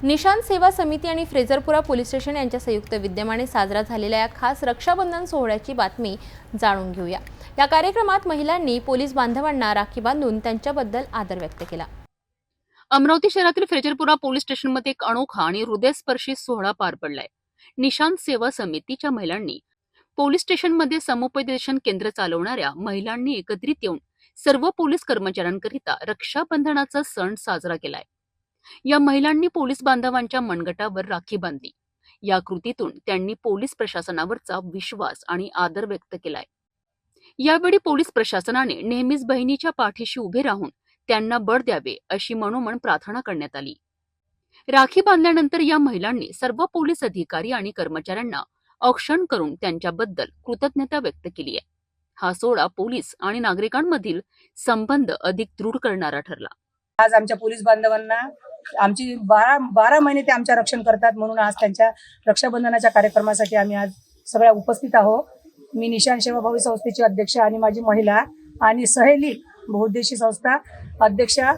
निशांत सेवा समिती आणि फ्रेझरपुरा पोलीस स्टेशन यांच्या संयुक्त विद्यमाने साजरा झालेल्या या खास रक्षाबंधन सोहळ्याची बातमी जाणून घेऊया। या कार्यक्रमात महिलांनी पोलीस बांधवांना राखी बांधून त्यांच्याबद्दल आदर व्यक्त केला। अमरावती शहरातील फ्रेझरपुरा पोलीस स्टेशनमध्ये एक अनोखा आणि हृदयस्पर्शी सोहळा पार पडलाय। निशांत सेवा समितीच्या महिलांनी पोलीस स्टेशनमध्ये समुपदेशन केंद्र चालवणाऱ्या महिलांनी एकत्रित येऊन सर्व पोलीस कर्मचाऱ्यांकरिता रक्षाबंधनाचा सण साजरा केलाय। या महिलांनी पोलीस बांधवांच्या मनगटावर राखी बांधली। या कृतीतून त्यांनी पोलीस प्रशासनावरचा विश्वास आणि आदर व्यक्त केलाय। यावेळी पोलीस प्रशासनाने नेहमीच बहिणीच्या पाठीशी उभे राहून त्यांना बळ द्यावे अशी मनोमन प्रार्थना करण्यात आली। राखी बांधल्यानंतर या महिलांनी सर्व पोलीस अधिकारी आणि कर्मचाऱ्यांना औक्षण करून त्यांच्याबद्दल कृतज्ञता व्यक्त केली आहे। हा सोहळा पोलीस आणि नागरिकांमधील संबंध अधिक दृढ करणारा ठरला। आज आमच्या पोलीस बांधवांना आमची 12 महिने ते आमच्या रक्षण करतात, म्हणून आज त्यांच्या रक्षाबंधनाच्या कार्यक्रमासाठी आम्ही आज सगळ्या उपस्थित आहोत। मी निशांत सेवाभावी संस्थेची अध्यक्ष आणि माझी महिला आणि सहेली बहुउद्देशीय संस्था अध्यक्षा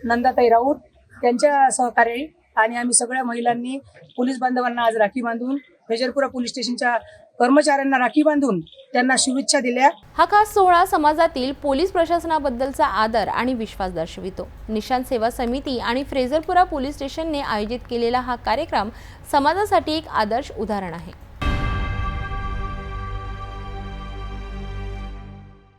नंदाताई राऊत त्यांच्या सहकारी आणि आम्ही सगळ्या महिलांनी पोलीस बांधवांना आज राखी बांधून फ्रेझरपुरा पोलीस स्टेशनच्या कर्मचाऱ्यांना राखी बांधून त्यांना शुभेच्छा दिल्या। हा खास सोहळा समाजातील पोलीस प्रशासनाबद्दलचा आदर आणि विश्वास दर्शवितो। निशांत सेवा समिती आणि फ्रेझरपुरा पोलीस स्टेशनने आयोजित केलेला हा कार्यक्रम समाजासाठी एक आदर्श उदाहरण आहे।